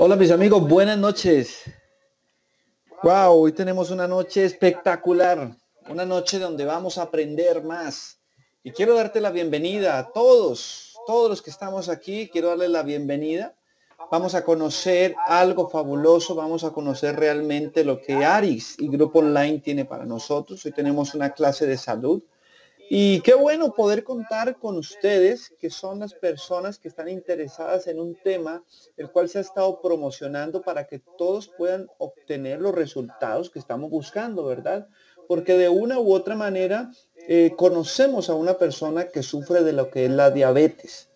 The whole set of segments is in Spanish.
Hola mis amigos, buenas noches. Wow, hoy tenemos una noche espectacular, una noche donde vamos a aprender más. Y quiero darte la bienvenida a todos los que estamos aquí, quiero darles la bienvenida. Vamos a conocer algo fabuloso, vamos a conocer realmente lo que Arix y Grupo Online tiene para nosotros. Hoy tenemos una clase de salud. Y qué bueno poder contar con ustedes, que son las personas que están interesadas en un tema el cual se ha estado promocionando para que todos puedan obtener los resultados que estamos buscando, ¿verdad? Porque de una u otra manera conocemos a una persona que sufre de lo que es la diabetes.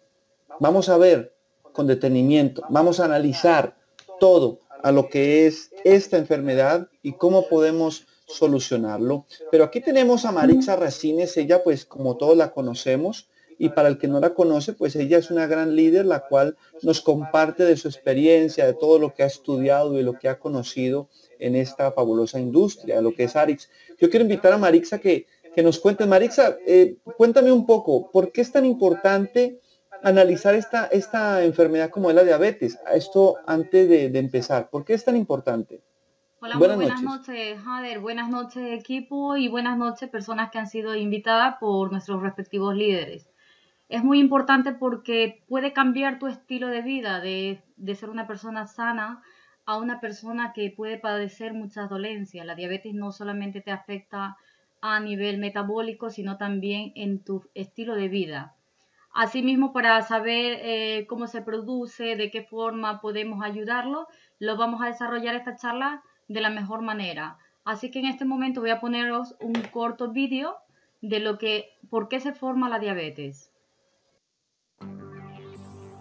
Vamos a ver con detenimiento, vamos a analizar todo a lo que es esta enfermedad y cómo podemos solucionarlo. Pero aquí tenemos a Marixa Racines, ella pues como todos la conocemos, y para el que no la conoce, pues ella es una gran líder, la cual nos comparte de su experiencia, de todo lo que ha estudiado y lo que ha conocido en esta fabulosa industria, lo que es Arix. Yo quiero invitar a Marixa que nos cuente. Marixa, cuéntame un poco, ¿por qué es tan importante analizar esta enfermedad como es la diabetes? Esto antes de empezar, ¿por qué es tan importante? Hola, muy Buenas buenas noches. noches, Jader. Buenas noches, equipo, y buenas noches, personas que han sido invitadas por nuestros respectivos líderes. Es muy importante porque puede cambiar tu estilo de vida, de ser una persona sana a una persona que puede padecer muchas dolencias. La diabetes no solamente te afecta a nivel metabólico, sino también en tu estilo de vida. Asimismo, para saber cómo se produce, de qué forma podemos ayudarlo, lo vamos a desarrollar esta charla de la mejor manera. Así que en este momento voy a poneros un corto vídeo de por qué se forma la diabetes.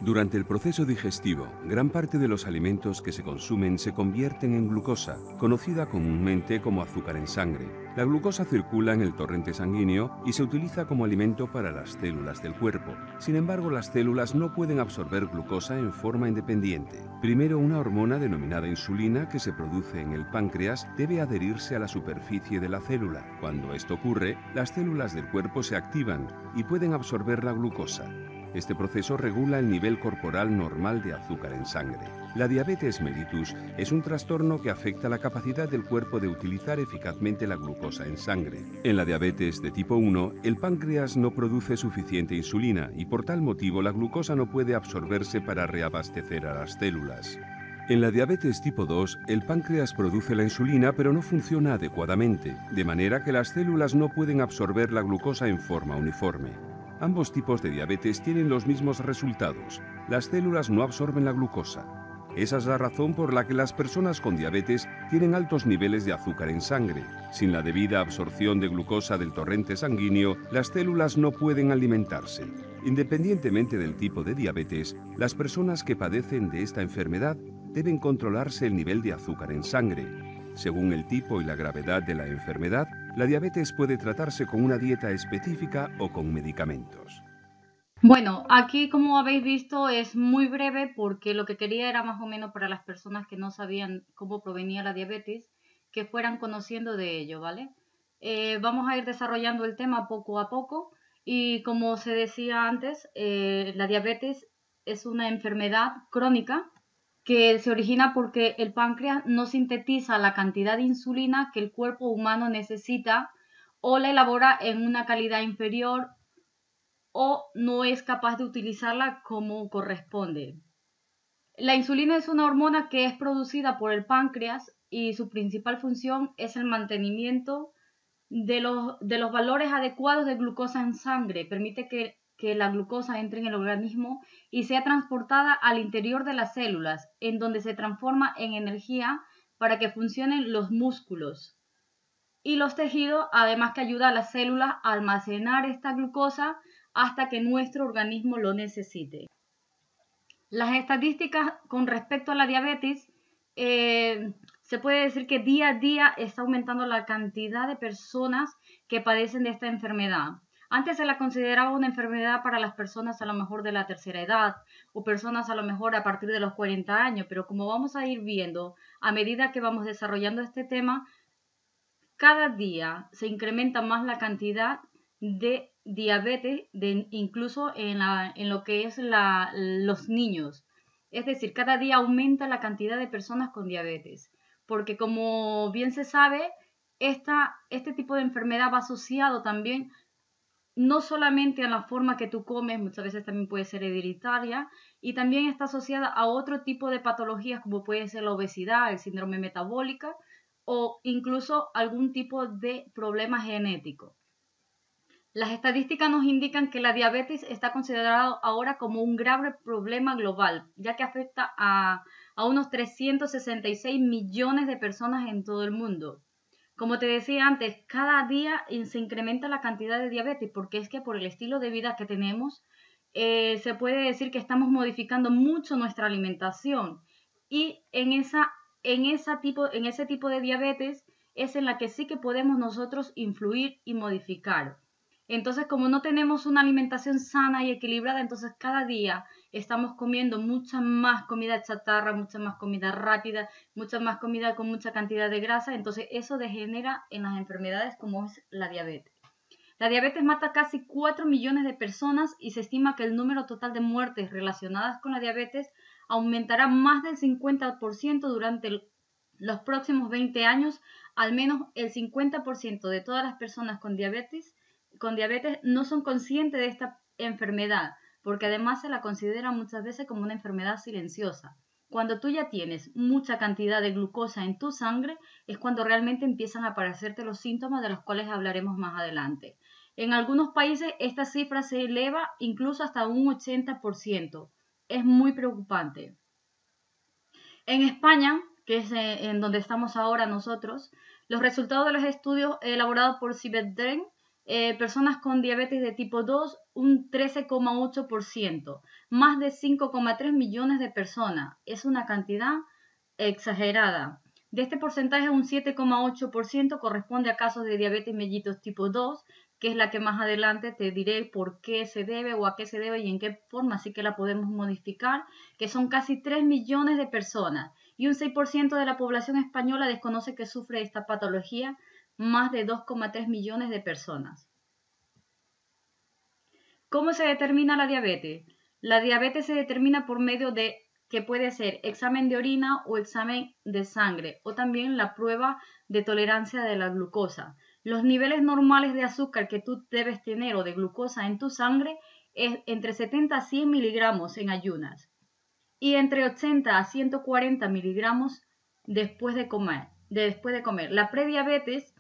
Durante el proceso digestivo, gran parte de los alimentos que se consumen se convierten en glucosa, conocida comúnmente como azúcar en sangre. La glucosa circula en el torrente sanguíneo y se utiliza como alimento para las células del cuerpo. Sin embargo, las células no pueden absorber glucosa en forma independiente. Primero, una hormona denominada insulina que se produce en el páncreas debe adherirse a la superficie de la célula. Cuando esto ocurre, las células del cuerpo se activan y pueden absorber la glucosa. Este proceso regula el nivel corporal normal de azúcar en sangre. La diabetes mellitus es un trastorno que afecta la capacidad del cuerpo de utilizar eficazmente la glucosa en sangre. En la diabetes de tipo 1, el páncreas no produce suficiente insulina y por tal motivo la glucosa no puede absorberse para reabastecer a las células. En la diabetes tipo 2, el páncreas produce la insulina pero no funciona adecuadamente, de manera que las células no pueden absorber la glucosa en forma uniforme. Ambos tipos de diabetes tienen los mismos resultados. Las células no absorben la glucosa. Esa es la razón por la que las personas con diabetes tienen altos niveles de azúcar en sangre. Sin la debida absorción de glucosa del torrente sanguíneo, las células no pueden alimentarse. Independientemente del tipo de diabetes, las personas que padecen de esta enfermedad deben controlarse el nivel de azúcar en sangre. Según el tipo y la gravedad de la enfermedad, la diabetes puede tratarse con una dieta específica o con medicamentos. Bueno, aquí como habéis visto es muy breve porque lo que quería era más o menos para las personas que no sabían cómo provenía la diabetes, que fueran conociendo de ello, ¿vale? Vamos a ir desarrollando el tema poco a poco y como se decía antes, la diabetes es una enfermedad crónica que se origina porque el páncreas no sintetiza la cantidad de insulina que el cuerpo humano necesita o la elabora en una calidad inferior o no es capaz de utilizarla como corresponde. La insulina es una hormona que es producida por el páncreas y su principal función es el mantenimiento de los valores adecuados de glucosa en sangre. Permite que la glucosa entre en el organismo y sea transportada al interior de las células, en donde se transforma en energía para que funcionen los músculos y los tejidos, además que ayuda a las células a almacenar esta glucosa hasta que nuestro organismo lo necesite. Las estadísticas con respecto a la diabetes, se puede decir que día a día está aumentando la cantidad de personas que padecen de esta enfermedad. Antes se la consideraba una enfermedad para las personas a lo mejor de la tercera edad o personas a lo mejor a partir de los 40 años, pero como vamos a ir viendo a medida que vamos desarrollando este tema, cada día se incrementa más la cantidad de diabetes, incluso en lo que es los niños. Es decir, cada día aumenta la cantidad de personas con diabetes, porque como bien se sabe, este tipo de enfermedad va asociado también no solamente a la forma que tú comes, muchas veces también puede ser hereditaria, y también está asociada a otro tipo de patologías como puede ser la obesidad, el síndrome metabólico o incluso algún tipo de problema genético. Las estadísticas nos indican que la diabetes está considerada ahora como un grave problema global, ya que afecta a unos 366 millones de personas en todo el mundo. Como te decía antes, cada día se incrementa la cantidad de diabetes porque es que por el estilo de vida que tenemos, se puede decir que estamos modificando mucho nuestra alimentación y en ese tipo de diabetes es en la que sí que podemos nosotros influir y modificar. Entonces, como no tenemos una alimentación sana y equilibrada, entonces cada día estamos comiendo mucha más comida chatarra, mucha más comida rápida, mucha más comida con mucha cantidad de grasa, entonces eso degenera en las enfermedades como es la diabetes. La diabetes mata a casi 4 millones de personas y se estima que el número total de muertes relacionadas con la diabetes aumentará más del 50% durante los próximos 20 años. Al menos el 50% de todas las personas con diabetes no son conscientes de esta enfermedad, porque además se la considera muchas veces como una enfermedad silenciosa. Cuando tú ya tienes mucha cantidad de glucosa en tu sangre, es cuando realmente empiezan a aparecerte los síntomas de los cuales hablaremos más adelante. En algunos países esta cifra se eleva incluso hasta un 80%. Es muy preocupante. En España, que es en donde estamos ahora nosotros, los resultados de los estudios elaborados por Ciberdren, personas con diabetes de tipo 2, un 13,8%, más de 5,3 millones de personas. Es una cantidad exagerada. De este porcentaje, un 7,8% corresponde a casos de diabetes mellitus tipo 2, que es la que más adelante te diré por qué se debe o a qué se debe y en qué forma sí que la podemos modificar, que son casi 3 millones de personas. Y un 6% de la población española desconoce que sufre esta patología, más de 2,3 millones de personas. ¿Cómo se determina la diabetes? La diabetes se determina por medio de que puede ser examen de orina o examen de sangre o también la prueba de tolerancia de la glucosa. Los niveles normales de azúcar que tú debes tener o de glucosa en tu sangre es entre 70 a 100 miligramos en ayunas y entre 80 a 140 miligramos después de comer. La prediabetes,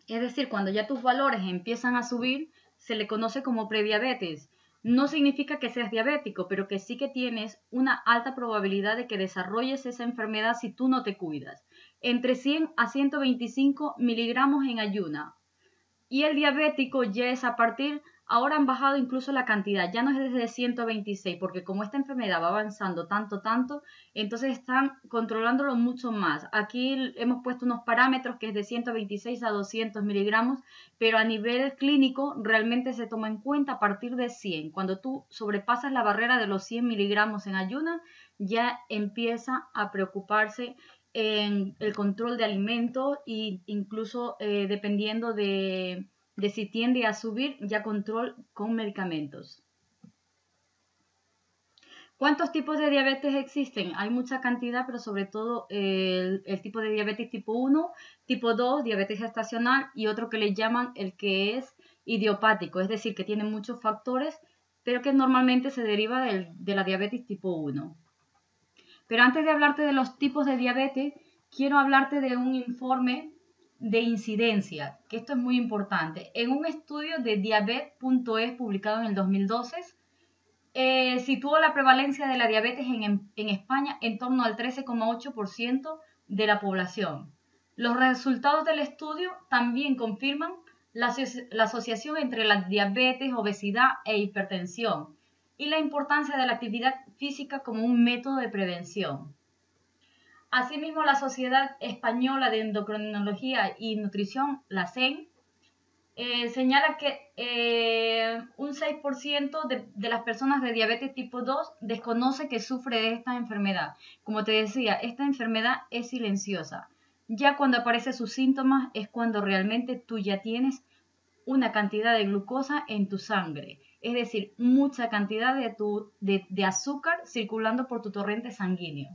es decir, cuando ya tus valores empiezan a subir, se le conoce como prediabetes. No significa que seas diabético, pero que sí que tienes una alta probabilidad de que desarrolles esa enfermedad si tú no te cuidas. Entre 100 a 125 miligramos en ayuna. Y el diabético ya es ahora han bajado incluso la cantidad, ya no es desde 126, porque como esta enfermedad va avanzando tanto, entonces están controlándolo mucho más. Aquí hemos puesto unos parámetros que es de 126 a 200 miligramos, pero a nivel clínico realmente se toma en cuenta a partir de 100. Cuando tú sobrepasas la barrera de los 100 miligramos en ayunas, ya empieza a preocuparse en el control de alimentos e incluso dependiendo de si tiende a subir, ya control con medicamentos. ¿Cuántos tipos de diabetes existen? Hay mucha cantidad, pero sobre todo el tipo de diabetes tipo 1, tipo 2, diabetes gestacional y otro que le llaman el que es idiopático, es decir, que tiene muchos factores, pero que normalmente se deriva de la diabetes tipo 1. Pero antes de hablarte de los tipos de diabetes, quiero hablarte de un informe de incidencia, que esto es muy importante. En un estudio de Diabet.es publicado en el 2012, situó la prevalencia de la diabetes en España en torno al 13,8% de la población. Los resultados del estudio también confirman la asociación entre la diabetes, obesidad e hipertensión y la importancia de la actividad física como un método de prevención. Asimismo, la Sociedad Española de Endocrinología y Nutrición, la SEN, señala que un 6% de las personas de diabetes tipo 2 desconoce que sufre de esta enfermedad. Como te decía, esta enfermedad es silenciosa. Ya cuando aparecen sus síntomas es cuando realmente tú ya tienes una cantidad de glucosa en tu sangre. es decir, mucha cantidad de azúcar circulando por tu torrente sanguíneo.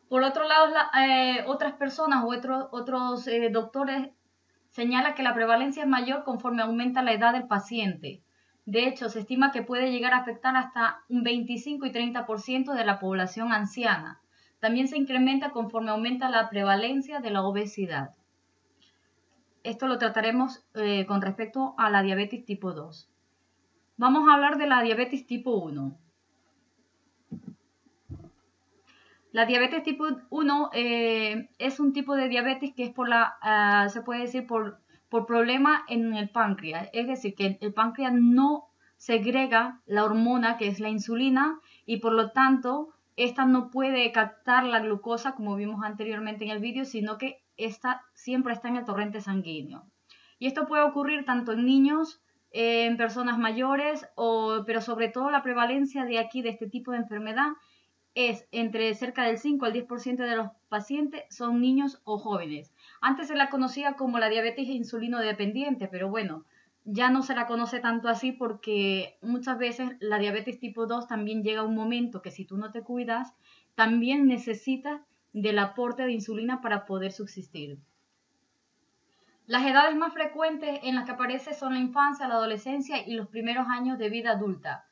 Por otro lado, otras personas u otros doctores señalan que la prevalencia es mayor conforme aumenta la edad del paciente. De hecho, se estima que puede llegar a afectar hasta un 25 y 30% de la población anciana. También se incrementa conforme aumenta la prevalencia de la obesidad. Esto lo trataremos con respecto a la diabetes tipo 2. Vamos a hablar de la diabetes tipo 1. La diabetes tipo 1 es un tipo de diabetes que es se puede decir por problema en el páncreas. Es decir, que el páncreas no segrega la hormona que es la insulina y por lo tanto esta no puede captar la glucosa como vimos anteriormente en el vídeo, sino que esta siempre está en el torrente sanguíneo. Y esto puede ocurrir tanto en niños, en personas mayores, pero sobre todo la prevalencia de este tipo de enfermedad es entre cerca del 5 al 10% de los pacientes son niños o jóvenes. Antes se la conocía como la diabetes insulino dependiente, pero bueno, ya no se la conoce tanto así porque muchas veces la diabetes tipo 2 también llega a un momento que si tú no te cuidas, también necesitas del aporte de insulina para poder subsistir. Las edades más frecuentes en las que aparece son la infancia, la adolescencia y los primeros años de vida adulta.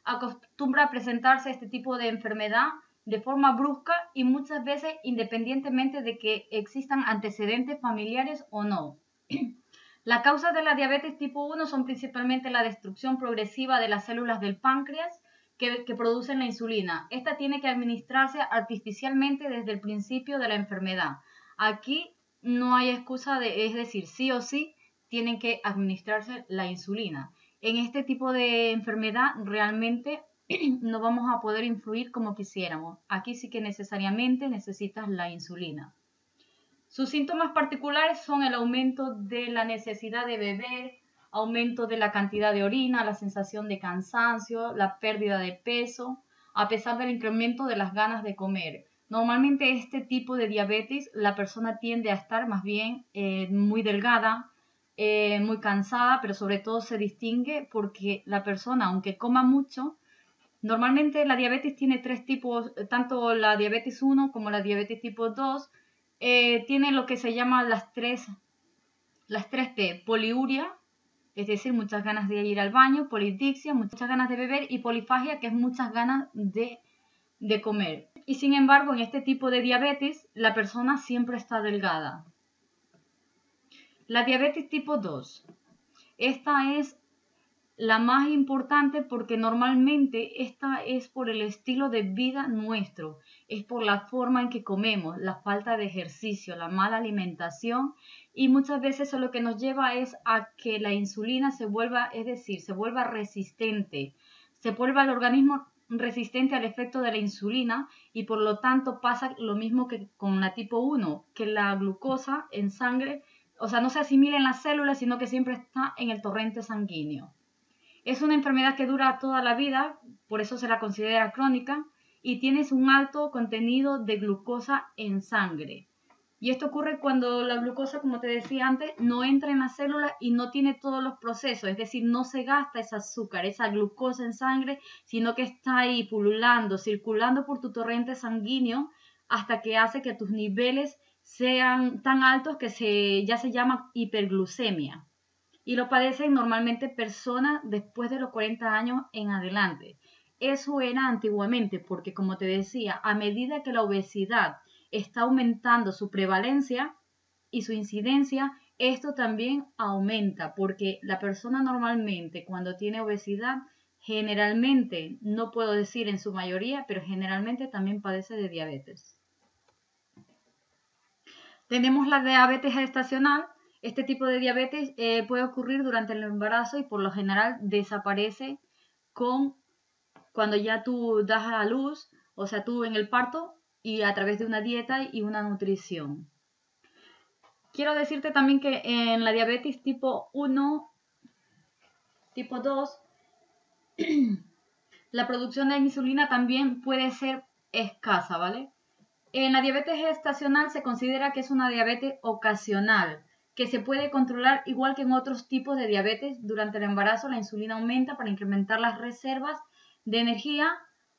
Acostumbra a presentarse este tipo de enfermedad de forma brusca y muchas veces independientemente de que existan antecedentes familiares o no. Las causas de la diabetes tipo 1 son principalmente la destrucción progresiva de las células del páncreas que producen la insulina. Esta tiene que administrarse artificialmente desde el principio de la enfermedad. Aquí no hay excusa, es decir, sí o sí tienen que administrarse la insulina. En este tipo de enfermedad realmente no vamos a poder influir como quisiéramos. Aquí sí que necesariamente necesitas la insulina. Sus síntomas particulares son el aumento de la necesidad de beber, aumento de la cantidad de orina, la sensación de cansancio, la pérdida de peso, a pesar del incremento de las ganas de comer. Normalmente este tipo de diabetes la persona tiende a estar más bien muy delgada, muy cansada, pero sobre todo se distingue porque la persona, aunque coma mucho, normalmente la diabetes tiene tres tipos, tanto la diabetes 1 como la diabetes tipo 2, tiene lo que se llama las tres P, poliuria, es decir, muchas ganas de ir al baño, polidipsia, muchas ganas de beber, y polifagia, que es muchas ganas de comer. Y sin embargo, en este tipo de diabetes, la persona siempre está delgada. La diabetes tipo 2. Esta es la más importante porque normalmente esta es por el estilo de vida nuestro, es por la forma en que comemos, la falta de ejercicio, la mala alimentación, y muchas veces eso lo que nos lleva es a que la insulina se vuelva, es decir, se vuelva resistente, se vuelva el organismo resistente al efecto de la insulina y por lo tanto pasa lo mismo que con la tipo 1, que la glucosa en sangre, o sea, no se asimila en las células, sino que siempre está en el torrente sanguíneo. Es una enfermedad que dura toda la vida, por eso se la considera crónica, y tienes un alto contenido de glucosa en sangre. Y esto ocurre cuando la glucosa, como te decía antes, no entra en la célula y no tiene todos los procesos, es decir, no se gasta ese azúcar, esa glucosa en sangre, sino que está ahí pululando, circulando por tu torrente sanguíneo hasta que hace que tus niveles sean tan altos que ya se llama hiperglucemia. Y lo padecen normalmente personas después de los 40 años en adelante. Eso era antiguamente porque, como te decía, a medida que la obesidad está aumentando su prevalencia y su incidencia, esto también aumenta porque la persona normalmente cuando tiene obesidad, generalmente, no puedo decir en su mayoría, pero generalmente también padece de diabetes. Tenemos la diabetes gestacional. Este tipo de diabetes puede ocurrir durante el embarazo y por lo general desaparece cuando ya tú das a luz, o sea, tú en el parto y a través de una dieta y una nutrición. Quiero decirte también que en la diabetes tipo 1, tipo 2, la producción de insulina también puede ser escasa, ¿vale? En la diabetes gestacional se considera que es una diabetes ocasional, que se puede controlar igual que en otros tipos de diabetes. Durante el embarazo la insulina aumenta para incrementar las reservas de energía.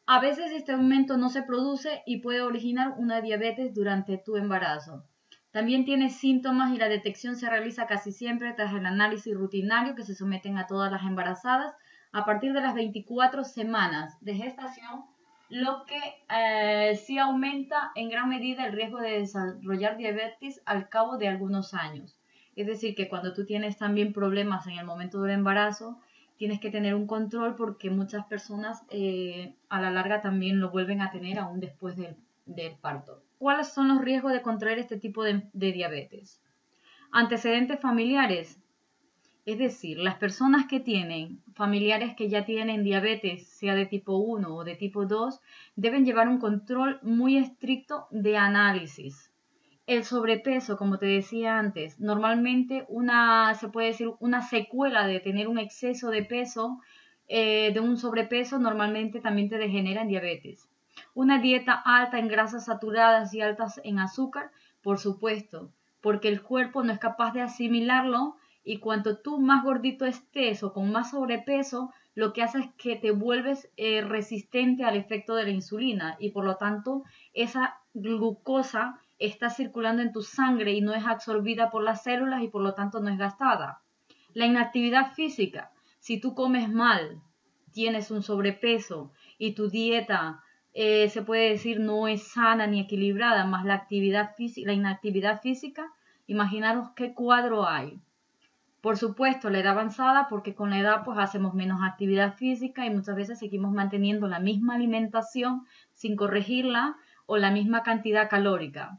A veces este aumento no se produce y puede originar una diabetes durante tu embarazo. También tiene síntomas y la detección se realiza casi siempre tras el análisis rutinario que se someten a todas las embarazadas a partir de las 24 semanas de gestación, lo que sí aumenta en gran medida el riesgo de desarrollar diabetes al cabo de algunos años. Es decir, que cuando tú tienes también problemas en el momento del embarazo, tienes que tener un control porque muchas personas a la larga también lo vuelven a tener aún después del parto. ¿Cuáles son los riesgos de contraer este tipo de diabetes? Antecedentes familiares. Es decir, las personas que tienen familiares que ya tienen diabetes, sea de tipo 1 o de tipo 2, deben llevar un control muy estricto de análisis. El sobrepeso, como te decía antes, normalmente se puede decir una secuela de tener un exceso de peso, de un sobrepeso, normalmente también te degenera en diabetes. Una dieta alta en grasas saturadas y altas en azúcar, por supuesto, porque el cuerpo no es capaz de asimilarlo y cuanto tú más gordito estés o con más sobrepeso, lo que hace es que te vuelves resistente al efecto de la insulina y por lo tanto esa glucosa está circulando en tu sangre y no es absorbida por las células y por lo tanto no es gastada. La inactividad física. Si tú comes mal, tienes un sobrepeso y tu dieta se puede decir no es sana ni equilibrada, más la inactividad física, imaginaros qué cuadro hay. Por supuesto, la edad avanzada, porque con la edad pues hacemos menos actividad física y muchas veces seguimos manteniendo la misma alimentación sin corregirla o la misma cantidad calórica.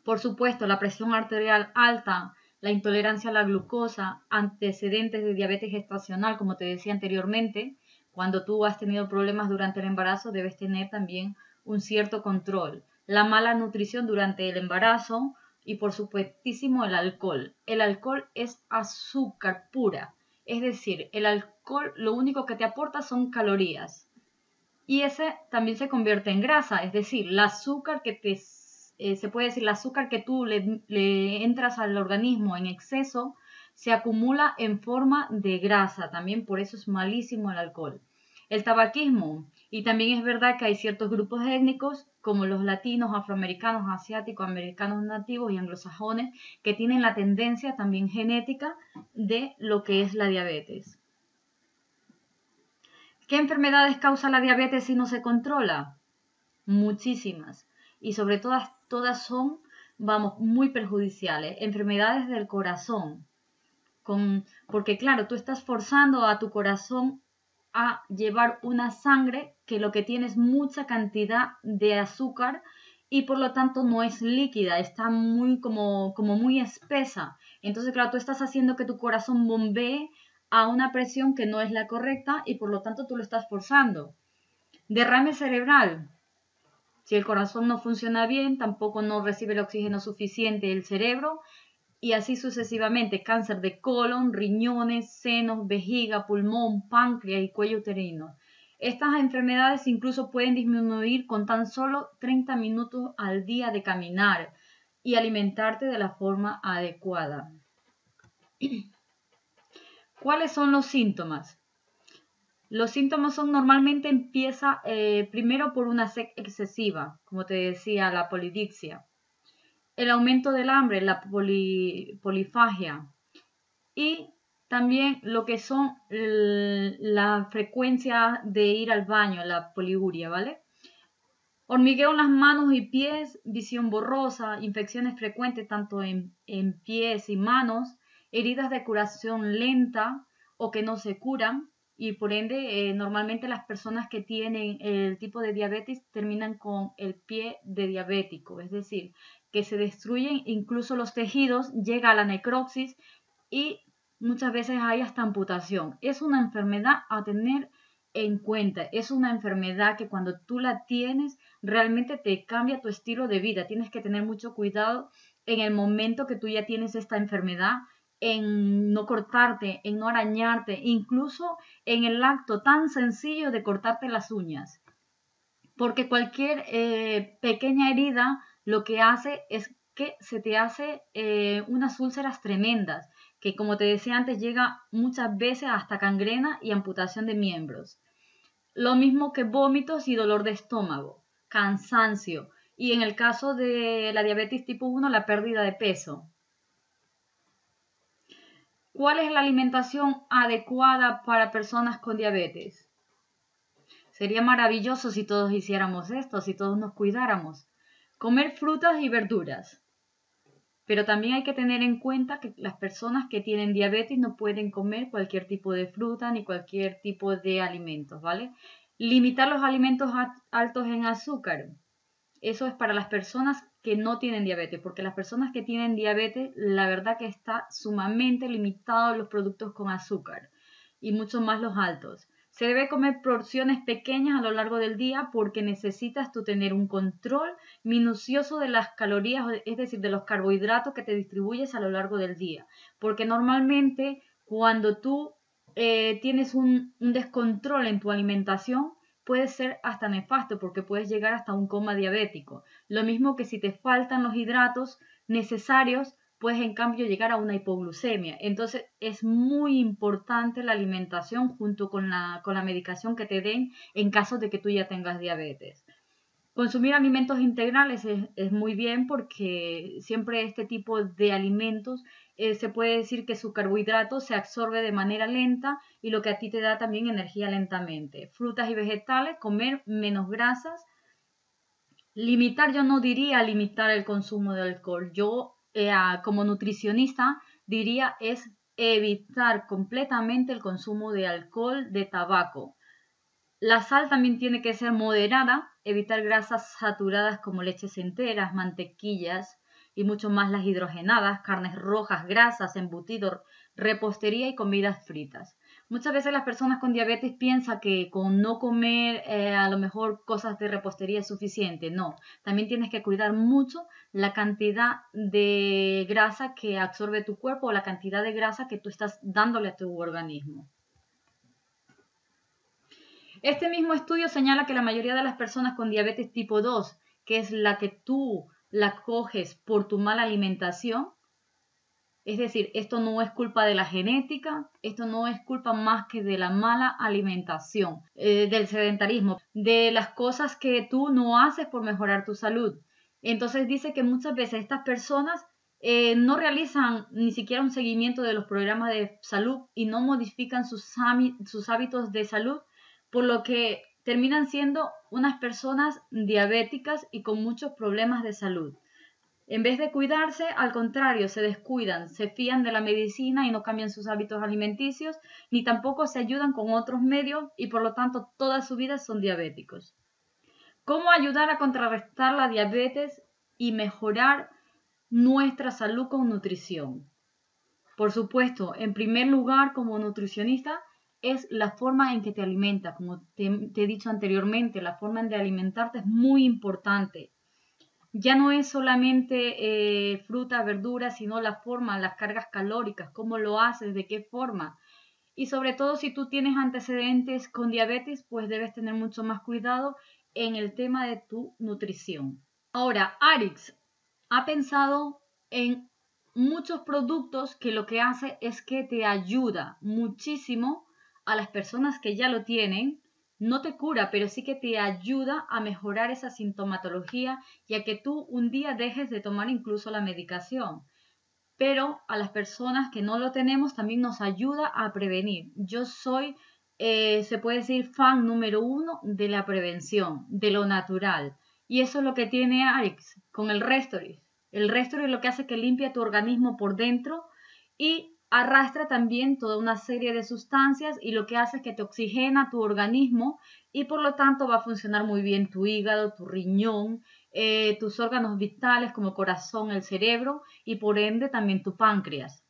Por supuesto, la presión arterial alta, la intolerancia a la glucosa, antecedentes de diabetes gestacional, como te decía anteriormente, cuando tú has tenido problemas durante el embarazo debes tener también un cierto control. La mala nutrición durante el embarazo y por supuestísimo el alcohol. El alcohol es azúcar pura, es decir, el alcohol lo único que te aporta son calorías. Y ese también se convierte en grasa, es decir, el azúcar que se puede decir, el azúcar que tú le entras al organismo en exceso se acumula en forma de grasa, también por eso es malísimo el alcohol. El tabaquismo, y también es verdad que hay ciertos grupos étnicos como los latinos, afroamericanos, asiáticos, americanos nativos y anglosajones que tienen la tendencia también genética de lo que es la diabetes. ¿Qué enfermedades causa la diabetes si no se controla? Muchísimas. Y sobre todas son, muy perjudiciales. Enfermedades del corazón. Porque claro, tú estás forzando a tu corazón a llevar una sangre que lo que tiene es mucha cantidad de azúcar y por lo tanto no es líquida, está muy como muy espesa. Entonces, claro, tú estás haciendo que tu corazón bombee a una presión que no es la correcta y por lo tanto tú lo estás forzando. Derrame cerebral. Si el corazón no funciona bien, tampoco no recibe el oxígeno suficiente el cerebro y así sucesivamente. Cáncer de colon, riñones, senos, vejiga, pulmón, páncreas y cuello uterino. Estas enfermedades incluso pueden disminuir con tan solo 30 minutos al día de caminar y alimentarte de la forma adecuada. ¿Cuáles son los síntomas? Los síntomas son normalmente empieza primero por una sed excesiva, como te decía, la polidipsia, el aumento del hambre, la polifagia y también lo que son la frecuencia de ir al baño, la poliuria, ¿vale? Hormigueo en las manos y pies, visión borrosa, infecciones frecuentes tanto en pies y manos, heridas de curación lenta o que no se curan y por ende normalmente las personas que tienen el tipo de diabetes terminan con el pie de diabético, es decir, que se destruyen incluso los tejidos, llega a la necrosis y muchas veces hay hasta amputación. Es una enfermedad a tener en cuenta, es una enfermedad que cuando tú la tienes realmente te cambia tu estilo de vida. Tienes que tener mucho cuidado en el momento que tú ya tienes esta enfermedad, en no cortarte, en no arañarte, incluso en el acto tan sencillo de cortarte las uñas. Porque cualquier pequeña herida lo que hace es que se te hace unas úlceras tremendas, que como te decía antes, llega muchas veces hasta gangrena y amputación de miembros. Lo mismo que vómitos y dolor de estómago, cansancio y en el caso de la diabetes tipo 1, la pérdida de peso. ¿Cuál es la alimentación adecuada para personas con diabetes? Sería maravilloso si todos hiciéramos esto, si todos nos cuidáramos. Comer frutas y verduras. Pero también hay que tener en cuenta que las personas que tienen diabetes no pueden comer cualquier tipo de fruta ni cualquier tipo de alimentos, ¿vale? Limitar los alimentos altos en azúcar. Eso es para las personas que no tienen diabetes, porque las personas que tienen diabetes, la verdad que está sumamente limitado los productos con azúcar y mucho más los altos. Se debe comer porciones pequeñas a lo largo del día porque necesitas tú tener un control minucioso de las calorías, es decir, de los carbohidratos que te distribuyes a lo largo del día. Porque normalmente cuando tú tienes un descontrol en tu alimentación, puede ser hasta nefasto porque puedes llegar hasta un coma diabético. Lo mismo que si te faltan los hidratos necesarios, puedes en cambio llegar a una hipoglucemia. Entonces es muy importante la alimentación junto con la medicación que te den en caso de que tú ya tengas diabetes. Consumir alimentos integrales es muy bien porque siempre este tipo de alimentos se puede decir que su carbohidrato se absorbe de manera lenta y lo que a ti te da también energía lentamente. Frutas y vegetales, comer menos grasas. Limitar, yo no diría limitar el consumo de alcohol. Yo como nutricionista diría es evitar completamente el consumo de alcohol, de tabaco. La sal también tiene que ser moderada, evitar grasas saturadas como leches enteras, mantequillas y mucho más las hidrogenadas, carnes rojas, grasas, embutidos, repostería y comidas fritas. Muchas veces las personas con diabetes piensan que con no comer a lo mejor cosas de repostería es suficiente. No, también tienes que cuidar mucho la cantidad de grasa que absorbe tu cuerpo o la cantidad de grasa que tú estás dándole a tu organismo. Este mismo estudio señala que la mayoría de las personas con diabetes tipo 2, que es la que tú la coges por tu mala alimentación, es decir, esto no es culpa de la genética, esto no es culpa más que de la mala alimentación, del sedentarismo, de las cosas que tú no haces por mejorar tu salud. Entonces dice que muchas veces estas personas no realizan ni siquiera un seguimiento de los programas de salud y no modifican sus hábitos de salud, por lo que terminan siendo unas personas diabéticas y con muchos problemas de salud. En vez de cuidarse, al contrario, se descuidan, se fían de la medicina y no cambian sus hábitos alimenticios, ni tampoco se ayudan con otros medios y por lo tanto toda su vida son diabéticos. ¿Cómo ayudar a contrarrestar la diabetes y mejorar nuestra salud con nutrición? Por supuesto, en primer lugar, como nutricionista, es la forma en que te alimentas. Como te he dicho anteriormente, la forma de alimentarte es muy importante. Ya no es solamente fruta, verdura, sino la forma, las cargas calóricas, cómo lo haces, de qué forma. Y sobre todo si tú tienes antecedentes con diabetes, pues debes tener mucho más cuidado en el tema de tu nutrición. Ahora, Arix ha pensado en muchos productos que lo que hace es que te ayuda muchísimo a las personas que ya lo tienen. No te cura, pero sí que te ayuda a mejorar esa sintomatología y a que tú un día dejes de tomar incluso la medicación. Pero a las personas que no lo tenemos también nos ayuda a prevenir. Yo soy, se puede decir, fan número 1 de la prevención, de lo natural. Y eso es lo que tiene Arix con el Restoris. El Restoris lo que hace es que limpia tu organismo por dentro y arrastra también toda una serie de sustancias y lo que hace es que te oxigena tu organismo y por lo tanto va a funcionar muy bien tu hígado, tu riñón, tus órganos vitales como el corazón, el cerebro y por ende también tu páncreas.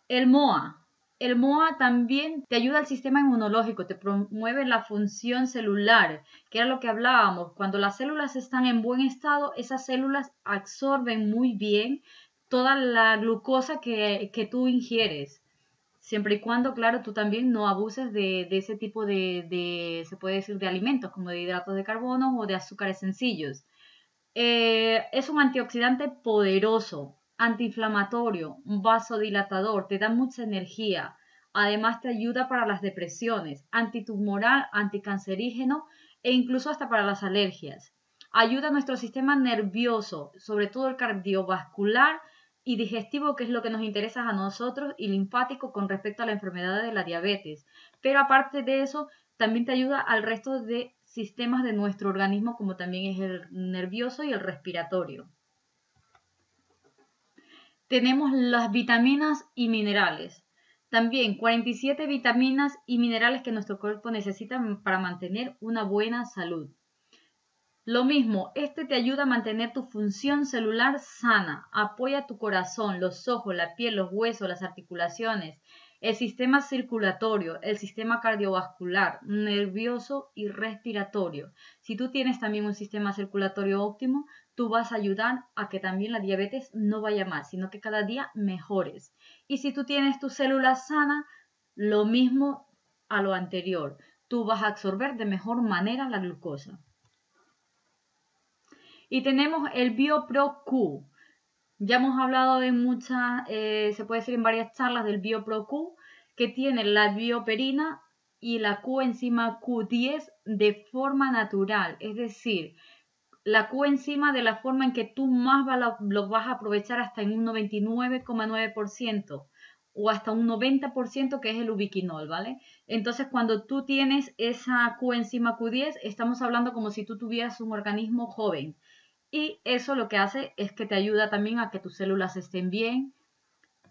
El MOA. El MOA también te ayuda al sistema inmunológico, te promueve la función celular, que era lo que hablábamos. Cuando las células están en buen estado, esas células absorben muy bien toda la glucosa que tú ingieres, siempre y cuando, claro, tú también no abuses de ese tipo se puede decir, de alimentos, como de hidratos de carbono o de azúcares sencillos. Es un antioxidante poderoso, antiinflamatorio, vasodilatador, te da mucha energía. Además te ayuda para las depresiones, antitumoral, anticancerígeno e incluso hasta para las alergias. Ayuda a nuestro sistema nervioso, sobre todo el cardiovascular y digestivo, que es lo que nos interesa a nosotros, y linfático con respecto a la enfermedad de la diabetes. Pero aparte de eso, también te ayuda al resto de sistemas de nuestro organismo, como también es el nervioso y el respiratorio. Tenemos las vitaminas y minerales. También 47 vitaminas y minerales que nuestro cuerpo necesita para mantener una buena salud. Lo mismo, este te ayuda a mantener tu función celular sana, apoya tu corazón, los ojos, la piel, los huesos, las articulaciones, el sistema circulatorio, el sistema cardiovascular, nervioso y respiratorio. Si tú tienes también un sistema circulatorio óptimo, tú vas a ayudar a que también la diabetes no vaya más, sino que cada día mejores. Y si tú tienes tus células sanas, lo mismo a lo anterior. Tú vas a absorber de mejor manera la glucosa. Y tenemos el BioPro Q. Ya hemos hablado de muchas, se puede decir en varias charlas del BioPro Q, que tiene la bioperina y la coenzima Q10 de forma natural. Es decir, la coenzima de la forma en que tú más lo vas a aprovechar hasta en un 99,9% o hasta un 90% que es el ubiquinol, ¿vale? Entonces, cuando tú tienes esa coenzima Q10, estamos hablando como si tú tuvieras un organismo joven. Y eso lo que hace es que te ayuda también a que tus células estén bien.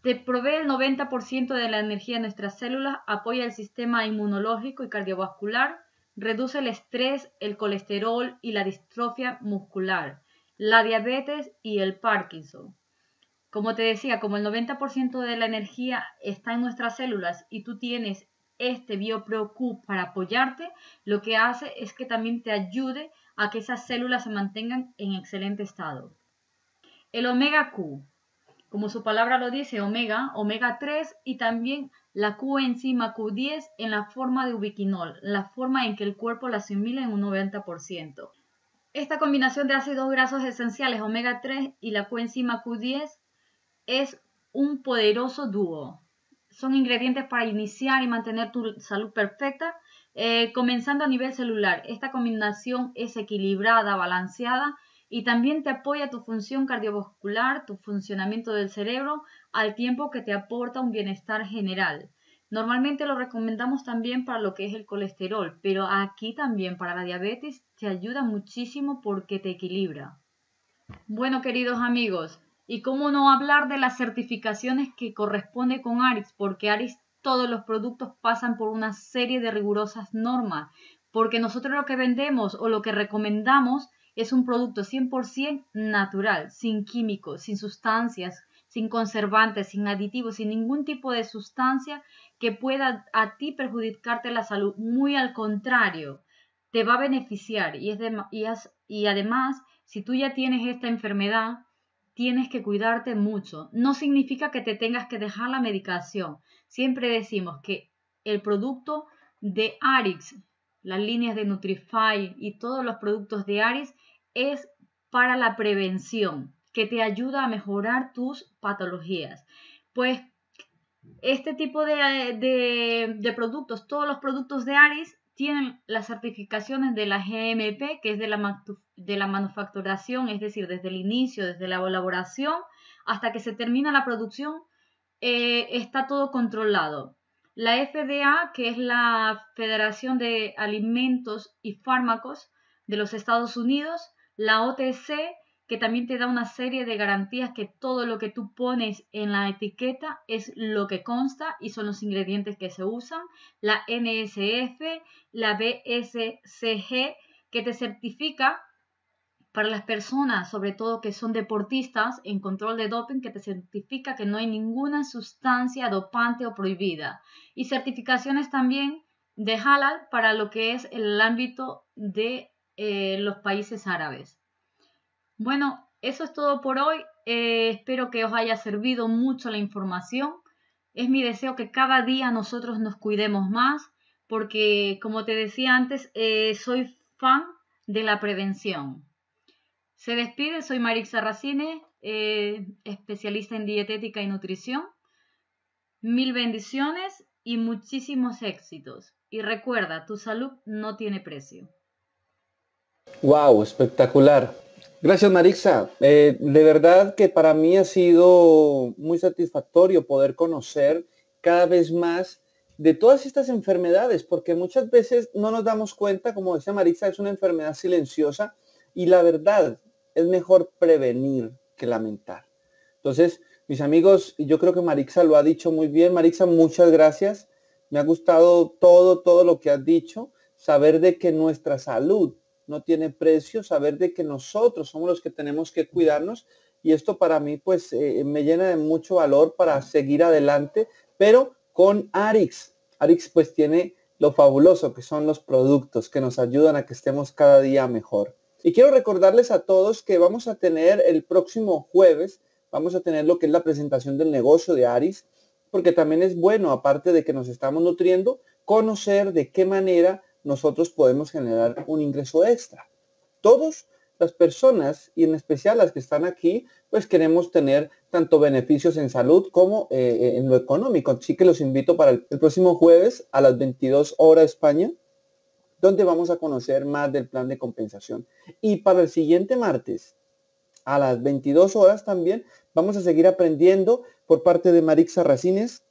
Te provee el 90% de la energía de nuestras células, apoya el sistema inmunológico y cardiovascular, reduce el estrés, el colesterol y la distrofia muscular, la diabetes y el Parkinson. Como te decía, como el 90% de la energía está en nuestras células y tú tienes este BioPro Q para apoyarte, lo que hace es que también te ayude a que esas células se mantengan en excelente estado. El omega Q, como su palabra lo dice, omega 3 y también la coenzima Q10 en la forma de ubiquinol, la forma en que el cuerpo la asimila en un 90%. Esta combinación de ácidos grasos esenciales omega 3 y la coenzima Q10 es un poderoso dúo. Son ingredientes para iniciar y mantener tu salud perfecta, comenzando a nivel celular. Esta combinación es equilibrada, balanceada y también te apoya tu función cardiovascular, tu funcionamiento del cerebro, al tiempo que te aporta un bienestar general. Normalmente lo recomendamos también para lo que es el colesterol, pero aquí también para la diabetes te ayuda muchísimo porque te equilibra. Bueno, queridos amigos, y cómo no hablar de las certificaciones que corresponde con ARIX, porque ARIX todos los productos pasan por una serie de rigurosas normas, porque nosotros lo que vendemos o lo que recomendamos es un producto 100% natural, sin químicos, sin sustancias, sin conservantes, sin aditivos, sin ningún tipo de sustancia que pueda a ti perjudicarte la salud. Muy al contrario, te va a beneficiar y además, si tú ya tienes esta enfermedad, tienes que cuidarte mucho. No significa que te tengas que dejar la medicación. Siempre decimos que el producto de ARIX, las líneas de Nutrify y todos los productos de ARIX es para la prevención, que te ayuda a mejorar tus patologías. Pues este tipo de productos, todos los productos de ARIX tienen las certificaciones de la GMP, que es de la manufacturación, es decir, desde el inicio, desde la elaboración hasta que se termina la producción, está todo controlado. La FDA, que es la Federación de Alimentos y Fármacos de los Estados Unidos, la OTC, que también te da una serie de garantías que todo lo que tú pones en la etiqueta es lo que consta y son los ingredientes que se usan, la NSF, la BSCG, que te certifica para las personas, sobre todo que son deportistas en control de doping, que te certifica que no hay ninguna sustancia dopante o prohibida. Y certificaciones también de halal para lo que es el ámbito de los países árabes. Bueno, eso es todo por hoy. Espero que os haya servido mucho la información. Es mi deseo que cada día nosotros nos cuidemos más, porque como te decía antes, soy fan de la prevención. Se despide, soy Marixa Racine, especialista en dietética y nutrición. Mil bendiciones y muchísimos éxitos. Y recuerda, tu salud no tiene precio. Wow, espectacular. Gracias, Marixa. De verdad que para mí ha sido muy satisfactorio poder conocer cada vez más de todas estas enfermedades, porque muchas veces no nos damos cuenta, como decía Marixa, es una enfermedad silenciosa y la verdad es mejor prevenir que lamentar. Entonces, mis amigos, y yo creo que Marixa lo ha dicho muy bien. Marixa, muchas gracias. Me ha gustado todo lo que has dicho. Saber de que nuestra salud no tiene precio, saber de que nosotros somos los que tenemos que cuidarnos, y esto para mí pues me llena de mucho valor para seguir adelante, pero con Arix. Arix pues tiene lo fabuloso que son los productos que nos ayudan a que estemos cada día mejor. Y quiero recordarles a todos que vamos a tener el próximo jueves, vamos a tener lo que es la presentación del negocio de Arix, porque también es bueno, aparte de que nos estamos nutriendo, conocer de qué manera nosotros podemos generar un ingreso extra. Todas las personas, y en especial las que están aquí, pues queremos tener tanto beneficios en salud como en lo económico. Así que los invito para el próximo jueves a las 22 horas España, donde vamos a conocer más del plan de compensación. Y para el siguiente martes, a las 22 horas también, vamos a seguir aprendiendo por parte de Marixa Racines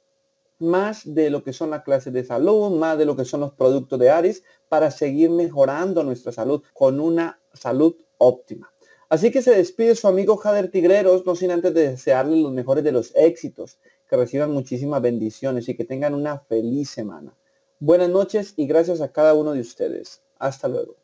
más de lo que son las clases de salud, más de lo que son los productos de Arix, para seguir mejorando nuestra salud con una salud óptima. Así que se despide su amigo Jader Tigreros, no sin antes de desearles los mejores de los éxitos, que reciban muchísimas bendiciones y que tengan una feliz semana. Buenas noches y gracias a cada uno de ustedes. Hasta luego.